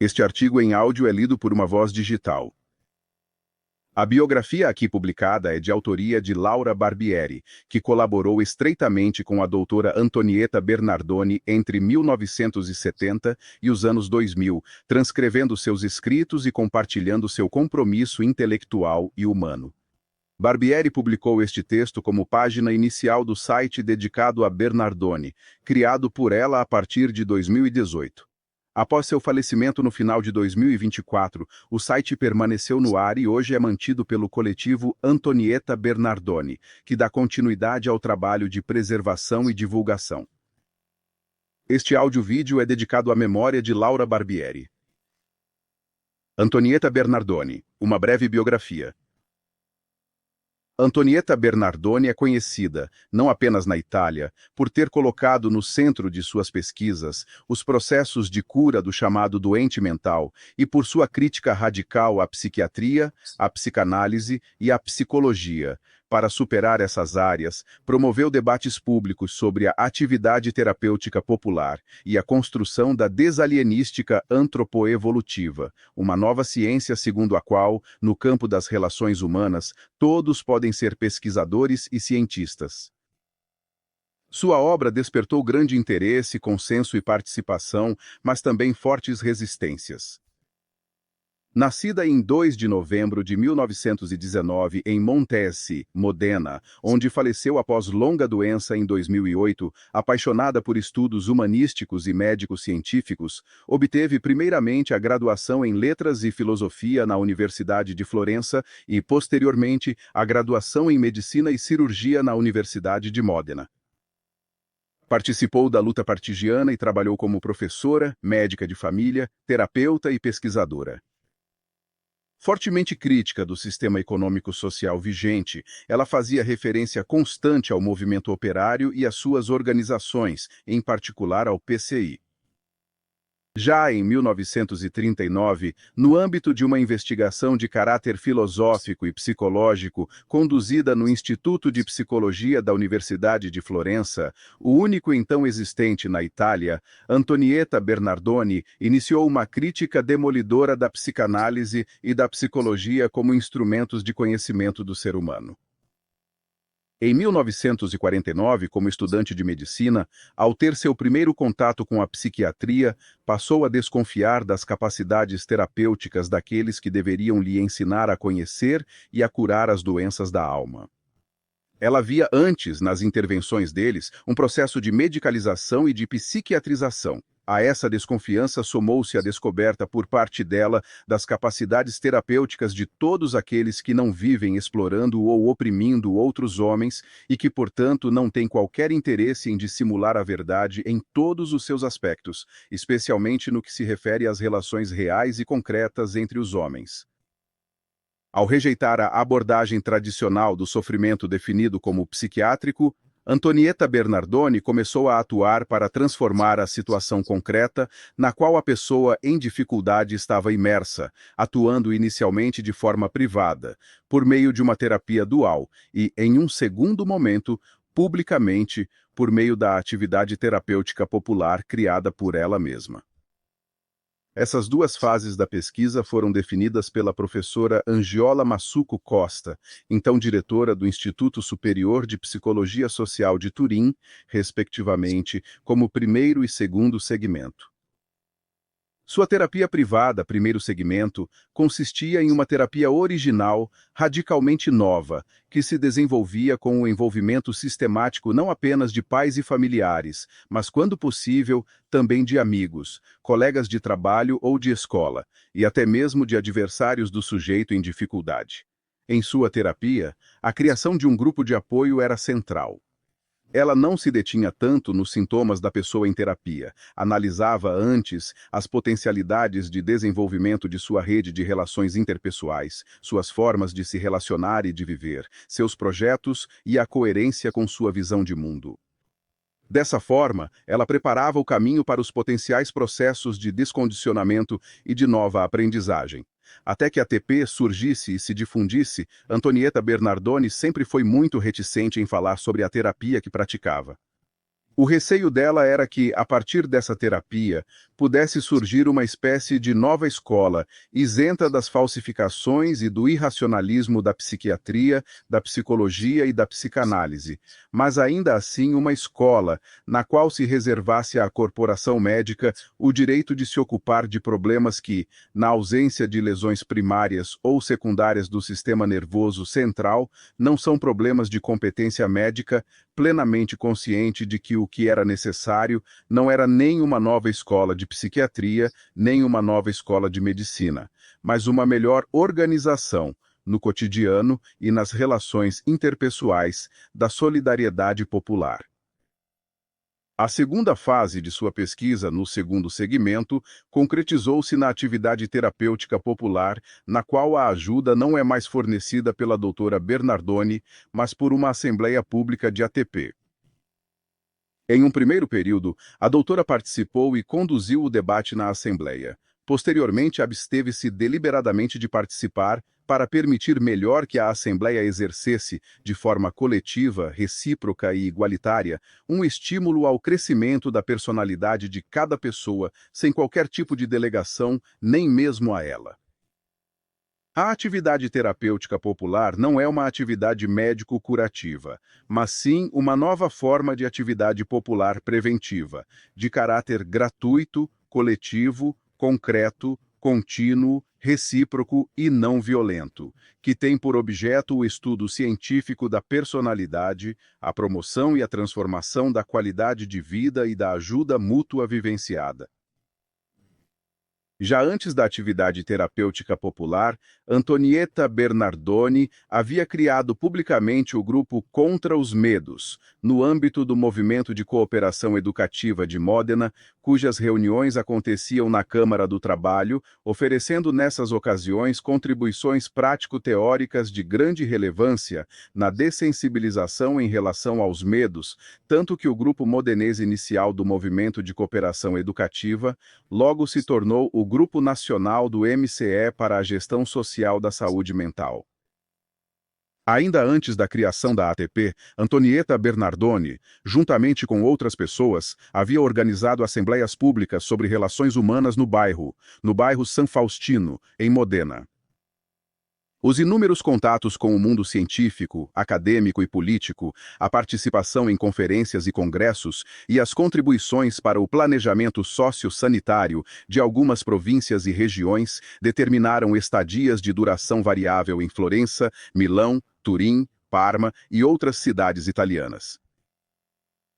Este artigo em áudio é lido por uma voz digital. A biografia aqui publicada é de autoria de Laura Barbieri, que colaborou estreitamente com a doutora Antonietta Bernardoni entre 1970 e os anos 2000, transcrevendo seus escritos e compartilhando seu compromisso intelectual e humano. Barbieri publicou este texto como página inicial do site dedicado a Bernardoni, criado por ela a partir de 2018. Após seu falecimento no final de 2024, o site permaneceu no ar e hoje é mantido pelo coletivo Antonietta Bernardoni, que dá continuidade ao trabalho de preservação e divulgação. Este áudio-vídeo é dedicado à memória de Laura Barbieri. Antonietta Bernardoni, uma breve biografia. Antonietta Bernardoni é conhecida, não apenas na Itália, por ter colocado no centro de suas pesquisas os processos de cura do chamado doente mental e por sua crítica radical à psiquiatria, à psicanálise e à psicologia. Para superar essas áreas, promoveu debates públicos sobre a atividade terapêutica popular e a construção da desalienística antropoevolutiva, uma nova ciência segundo a qual, no campo das relações humanas, todos podem ser pesquisadores e cientistas. Sua obra despertou grande interesse, consenso e participação, mas também fortes resistências. Nascida em 2 de novembro de 1919 em Montese, Modena, onde faleceu após longa doença em 2008, apaixonada por estudos humanísticos e médico-científicos, obteve primeiramente a graduação em Letras e Filosofia na Universidade de Florença e, posteriormente, a graduação em Medicina e Cirurgia na Universidade de Modena. Participou da luta partigiana e trabalhou como professora, médica de família, terapeuta e pesquisadora. Fortemente crítica do sistema econômico-social vigente, ela fazia referência constante ao movimento operário e às suas organizações, em particular ao PCI. Já em 1939, no âmbito de uma investigação de caráter filosófico e psicológico conduzida no Instituto de Psicologia da Universidade de Florença, o único então existente na Itália, Antonietta Bernardoni iniciou uma crítica demolidora da psicanálise e da psicologia como instrumentos de conhecimento do ser humano. Em 1949, como estudante de medicina, ao ter seu primeiro contato com a psiquiatria, passou a desconfiar das capacidades terapêuticas daqueles que deveriam lhe ensinar a conhecer e a curar as doenças da alma. Ela via antes, nas intervenções deles, um processo de medicalização e de psiquiatrização. A essa desconfiança somou-se a descoberta por parte dela das capacidades terapêuticas de todos aqueles que não vivem explorando ou oprimindo outros homens e que, portanto, não têm qualquer interesse em dissimular a verdade em todos os seus aspectos, especialmente no que se refere às relações reais e concretas entre os homens. Ao rejeitar a abordagem tradicional do sofrimento definido como psiquiátrico, Antonietta Bernardoni começou a atuar para transformar a situação concreta na qual a pessoa em dificuldade estava imersa, atuando inicialmente de forma privada, por meio de uma terapia dual e, em um segundo momento, publicamente, por meio da atividade terapêutica popular criada por ela mesma. Essas duas fases da pesquisa foram definidas pela professora Angiola Massuco Costa, então diretora do Instituto Superior de Psicologia Social de Turim, respectivamente, como primeiro e segundo segmento. Sua terapia privada, primeiro segmento, consistia em uma terapia original, radicalmente nova, que se desenvolvia com o envolvimento sistemático não apenas de pais e familiares, mas, quando possível, também de amigos, colegas de trabalho ou de escola, e até mesmo de adversários do sujeito em dificuldade. Em sua terapia, a criação de um grupo de apoio era central. Ela não se detinha tanto nos sintomas da pessoa em terapia, analisava antes as potencialidades de desenvolvimento de sua rede de relações interpessoais, suas formas de se relacionar e de viver, seus projetos e a coerência com sua visão de mundo. Dessa forma, ela preparava o caminho para os potenciais processos de descondicionamento e de nova aprendizagem. Até que a TP surgisse e se difundisse, Antonietta Bernardoni sempre foi muito reticente em falar sobre a terapia que praticava. O receio dela era que, a partir dessa terapia, pudesse surgir uma espécie de nova escola, isenta das falsificações e do irracionalismo da psiquiatria, da psicologia e da psicanálise, mas ainda assim uma escola na qual se reservasse à corporação médica o direito de se ocupar de problemas que, na ausência de lesões primárias ou secundárias do sistema nervoso central, não são problemas de competência médica, plenamente consciente de que o que era necessário não era nem uma nova escola de psiquiatria, nem uma nova escola de medicina, mas uma melhor organização no cotidiano e nas relações interpessoais da solidariedade popular. A segunda fase de sua pesquisa, no segundo segmento, concretizou-se na atividade terapêutica popular, na qual a ajuda não é mais fornecida pela doutora Bernardoni, mas por uma assembleia pública de ATP. Em um primeiro período, a doutora participou e conduziu o debate na assembleia. Posteriormente, absteve-se deliberadamente de participar para permitir melhor que a Assembleia exercesse, de forma coletiva, recíproca e igualitária, um estímulo ao crescimento da personalidade de cada pessoa, sem qualquer tipo de delegação, nem mesmo a ela. A atividade terapêutica popular não é uma atividade médico-curativa, mas sim uma nova forma de atividade popular preventiva, de caráter gratuito, coletivo, concreto, contínuo, recíproco e não violento, que tem por objeto o estudo científico da personalidade, a promoção e a transformação da qualidade de vida e da ajuda mútua vivenciada. Já antes da atividade terapêutica popular, Antonietta Bernardoni havia criado publicamente o grupo Contra os Medos, no âmbito do Movimento de Cooperação Educativa de Módena, cujas reuniões aconteciam na Câmara do Trabalho, oferecendo nessas ocasiões contribuições prático-teóricas de grande relevância na dessensibilização em relação aos medos, tanto que o grupo modenês inicial do Movimento de Cooperação Educativa logo se tornou o Grupo Nacional do MCE para a Gestão Social da Saúde Mental. Ainda antes da criação da ATP, Antonietta Bernardoni, juntamente com outras pessoas, havia organizado assembleias públicas sobre relações humanas no bairro San Faustino, em Modena. Os inúmeros contatos com o mundo científico, acadêmico e político, a participação em conferências e congressos e as contribuições para o planejamento socio-sanitário de algumas províncias e regiões determinaram estadias de duração variável em Florença, Milão, Turim, Parma e outras cidades italianas.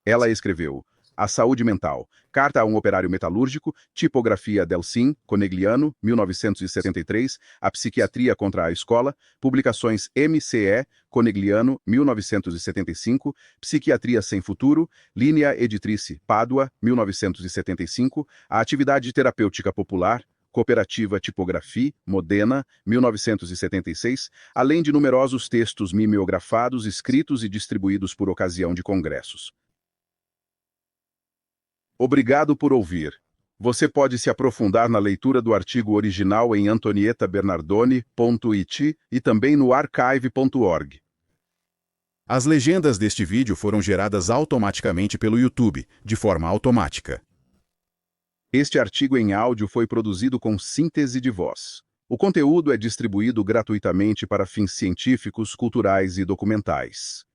Ela escreveu: A Saúde Mental, Carta a um Operário Metalúrgico, Tipografia Delcin, Conegliano, 1973, A Psiquiatria contra a Escola, Publicações MCE, Conegliano, 1975, Psiquiatria Sem Futuro, Linea Editrice, Pádua, 1975, A Atividade Terapêutica Popular, Cooperativa Tipografia, Modena, 1976, além de numerosos textos mimeografados, escritos e distribuídos por ocasião de congressos. Obrigado por ouvir. Você pode se aprofundar na leitura do artigo original em antonietabernardoni.it e também no archive.org. As legendas deste vídeo foram geradas automaticamente pelo YouTube, de forma automática. Este artigo em áudio foi produzido com síntese de voz. O conteúdo é distribuído gratuitamente para fins científicos, culturais e documentais.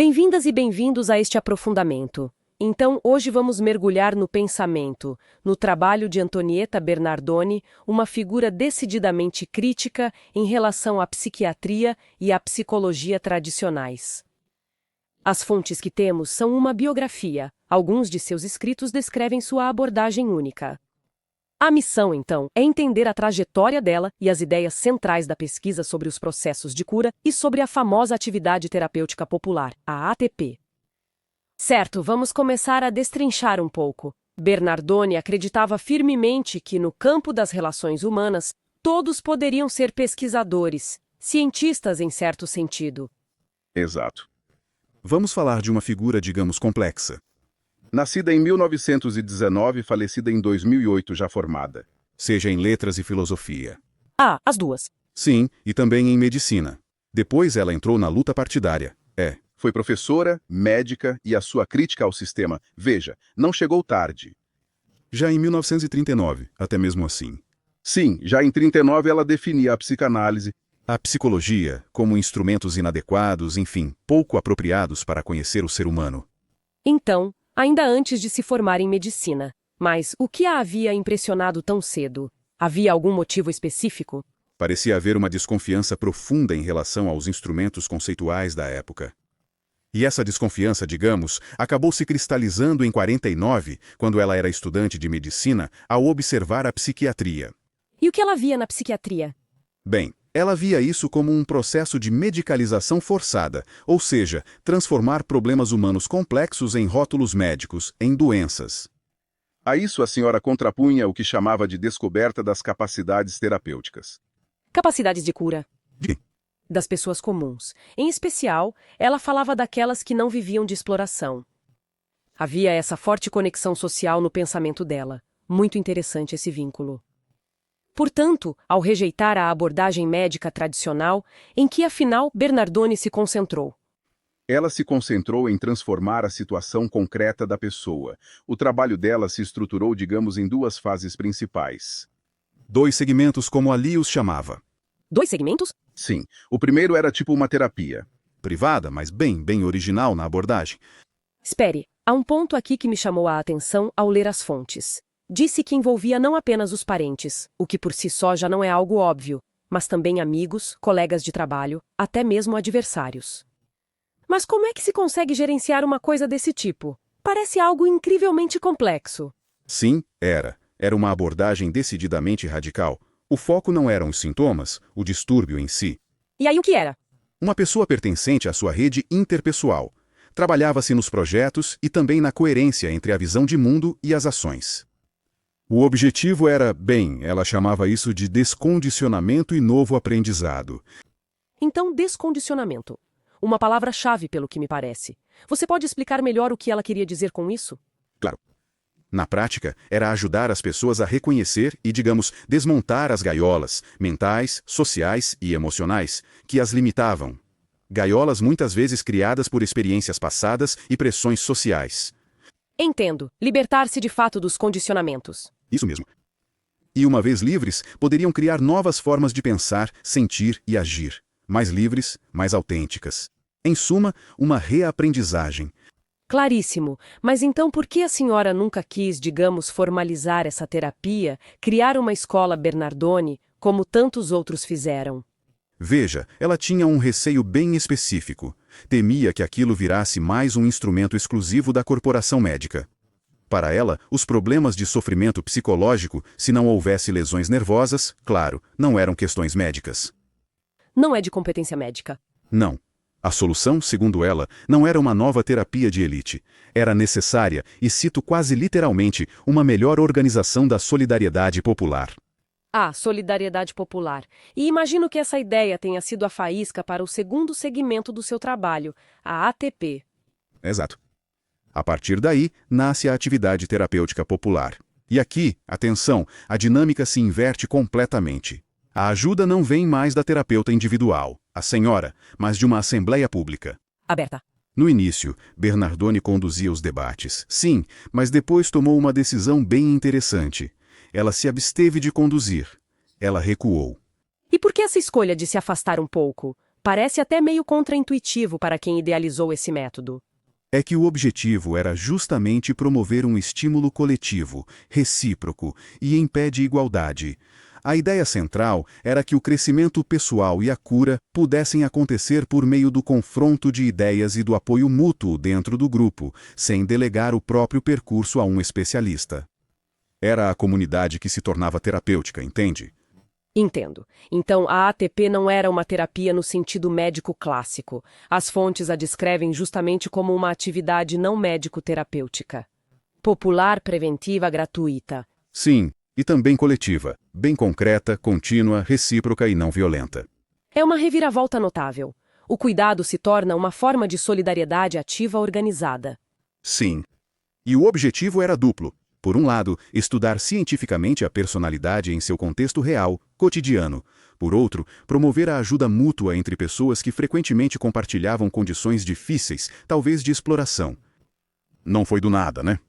Bem-vindas e bem-vindos a este aprofundamento. Então, hoje vamos mergulhar no pensamento, no trabalho de Antonietta Bernardoni, uma figura decididamente crítica em relação à psiquiatria e à psicologia tradicionais. As fontes que temos são uma biografia. Alguns de seus escritos descrevem sua abordagem única. A missão, então, é entender a trajetória dela e as ideias centrais da pesquisa sobre os processos de cura e sobre a famosa atividade terapêutica popular, a ATP. Certo, vamos começar a destrinchar um pouco. Bernardoni acreditava firmemente que, no campo das relações humanas, todos poderiam ser pesquisadores, cientistas em certo sentido. Exato. Vamos falar de uma figura, digamos, complexa. Nascida em 1919, falecida em 2008, já formada. Seja em letras e filosofia. Ah, as duas. Sim, e também em medicina. Depois ela entrou na luta partidária. Foi professora, médica e a sua crítica ao sistema, veja, não chegou tarde. Já em 1939, até mesmo assim. Sim, já em 39 ela definia a psicanálise. A psicologia como instrumentos inadequados, enfim, pouco apropriados para conhecer o ser humano. Então, ainda antes de se formar em medicina. Mas o que a havia impressionado tão cedo? Havia algum motivo específico? Parecia haver uma desconfiança profunda em relação aos instrumentos conceituais da época. E essa desconfiança, digamos, acabou se cristalizando em 49, quando ela era estudante de medicina, ao observar a psiquiatria. E o que ela via na psiquiatria? Bem, ela via isso como um processo de medicalização forçada, ou seja, transformar problemas humanos complexos em rótulos médicos, em doenças. A isso a senhora contrapunha o que chamava de descoberta das capacidades terapêuticas. Capacidades de cura. De Das pessoas comuns. Em especial, ela falava daquelas que não viviam de exploração. Havia essa forte conexão social no pensamento dela. Muito interessante esse vínculo. Portanto, ao rejeitar a abordagem médica tradicional, em que afinal Bernardone se concentrou? Ela se concentrou em transformar a situação concreta da pessoa. O trabalho dela se estruturou, digamos, em duas fases principais. 2 segmentos, como ali os chamava. 2 segmentos? Sim, o primeiro era tipo uma terapia. Privada, mas bem original na abordagem. Espere, há um ponto aqui que me chamou a atenção ao ler as fontes. Disse que envolvia não apenas os parentes, o que por si só já não é algo óbvio, mas também amigos, colegas de trabalho, até mesmo adversários. Mas como é que se consegue gerenciar uma coisa desse tipo? Parece algo incrivelmente complexo. Sim, era. Era uma abordagem decididamente radical. O foco não eram os sintomas, o distúrbio em si. E aí o que era? Uma pessoa pertencente à sua rede interpessoal. Trabalhava-se nos projetos e também na coerência entre a visão de mundo e as ações. O objetivo era, ela chamava isso de descondicionamento e novo aprendizado. Então, descondicionamento. Uma palavra-chave, pelo que me parece. Você pode explicar melhor o que ela queria dizer com isso? Claro. Na prática, era ajudar as pessoas a reconhecer e, digamos, desmontar as gaiolas mentais, sociais e emocionais que as limitavam. Gaiolas muitas vezes criadas por experiências passadas e pressões sociais. Entendo. Libertar-se de fato dos condicionamentos. Isso mesmo. E uma vez livres, poderiam criar novas formas de pensar, sentir e agir. Mais livres, mais autênticas. Em suma, uma reaprendizagem. Claríssimo. Mas então por que a senhora nunca quis, digamos, formalizar essa terapia, criar uma escola Bernardone, como tantos outros fizeram? Veja, ela tinha um receio bem específico. Temia que aquilo virasse mais um instrumento exclusivo da corporação médica. Para ela, os problemas de sofrimento psicológico, se não houvesse lesões nervosas, claro, não eram questões médicas. Não é de competência médica. Não. A solução, segundo ela, não era uma nova terapia de elite. Era necessária, e cito quase literalmente, uma melhor organização da solidariedade popular. Ah, solidariedade popular. E imagino que essa ideia tenha sido a faísca para o segundo segmento do seu trabalho, a ATP. Exato. A partir daí, nasce a atividade terapêutica popular. E aqui, atenção, a dinâmica se inverte completamente. A ajuda não vem mais da terapeuta individual, a senhora, mas de uma assembleia pública. Aberta. No início, Bernardone conduzia os debates, sim, mas depois tomou uma decisão bem interessante. Ela se absteve de conduzir. Ela recuou. E por que essa escolha de se afastar um pouco? Parece até meio contraintuitivo para quem idealizou esse método. É que o objetivo era justamente promover um estímulo coletivo, recíproco e em pé de igualdade. A ideia central era que o crescimento pessoal e a cura pudessem acontecer por meio do confronto de ideias e do apoio mútuo dentro do grupo, sem delegar o próprio percurso a um especialista. Era a comunidade que se tornava terapêutica, entende? Entendo. Então, a ATP não era uma terapia no sentido médico clássico. As fontes a descrevem justamente como uma atividade não médico-terapêutica. Popular, preventiva, gratuita. Sim, e também coletiva, bem concreta, contínua, recíproca e não violenta. É uma reviravolta notável. O cuidado se torna uma forma de solidariedade ativa organizada. Sim. E o objetivo era duplo. Por um lado, estudar cientificamente a personalidade em seu contexto real, cotidiano. Por outro, promover a ajuda mútua entre pessoas que frequentemente compartilhavam condições difíceis, talvez de exploração. Não foi do nada, né?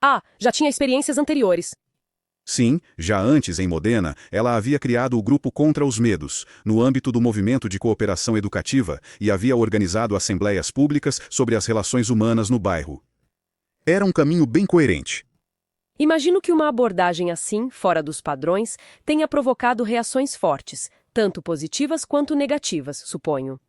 Ah, já tinha experiências anteriores. Sim, já antes, em Modena, ela havia criado o Grupo Contra os Medos, no âmbito do movimento de cooperação educativa, e havia organizado assembleias públicas sobre as relações humanas no bairro. Era um caminho bem coerente. Imagino que uma abordagem assim, fora dos padrões, tenha provocado reações fortes, tanto positivas quanto negativas, suponho.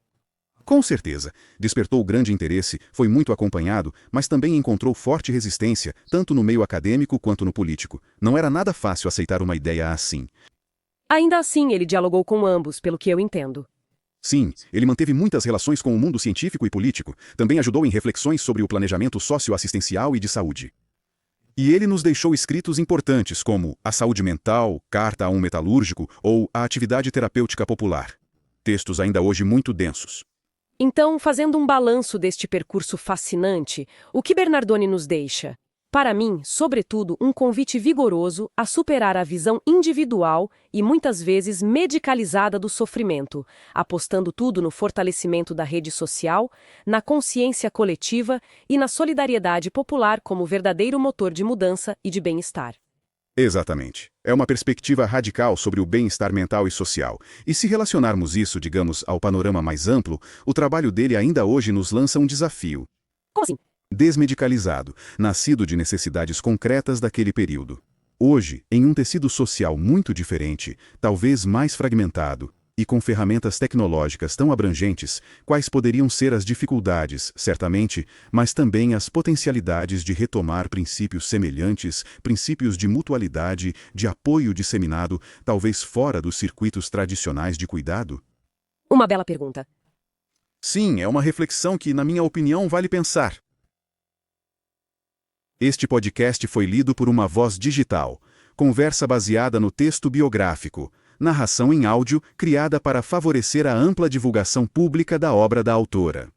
Com certeza, despertou grande interesse, foi muito acompanhado, mas também encontrou forte resistência, tanto no meio acadêmico quanto no político. Não era nada fácil aceitar uma ideia assim. Ainda assim, ele dialogou com ambos, pelo que eu entendo. Sim, ele manteve muitas relações com o mundo científico e político, também ajudou em reflexões sobre o planejamento socioassistencial e de saúde. E ele nos deixou escritos importantes como A Saúde Mental, Carta a um Metalúrgico ou A Atividade Terapêutica Popular. Textos ainda hoje muito densos. Então, fazendo um balanço deste percurso fascinante, o que Bernardoni nos deixa? Para mim, sobretudo, um convite vigoroso a superar a visão individual e muitas vezes medicalizada do sofrimento, apostando tudo no fortalecimento da rede social, na consciência coletiva e na solidariedade popular como verdadeiro motor de mudança e de bem-estar. Exatamente. É uma perspectiva radical sobre o bem-estar mental e social. E se relacionarmos isso, digamos, ao panorama mais amplo, o trabalho dele ainda hoje nos lança um desafio. Como assim? Desmedicalizado, nascido de necessidades concretas daquele período. Hoje, em um tecido social muito diferente, talvez mais fragmentado, e com ferramentas tecnológicas tão abrangentes, quais poderiam ser as dificuldades, certamente, mas também as potencialidades de retomar princípios semelhantes, princípios de mutualidade, de apoio disseminado, talvez fora dos circuitos tradicionais de cuidado? Uma bela pergunta. Sim, é uma reflexão que, na minha opinião, vale pensar. Este podcast foi lido por uma voz digital. Conversa baseada no texto biográfico. Narração em áudio criada para favorecer a ampla divulgação pública da obra da autora.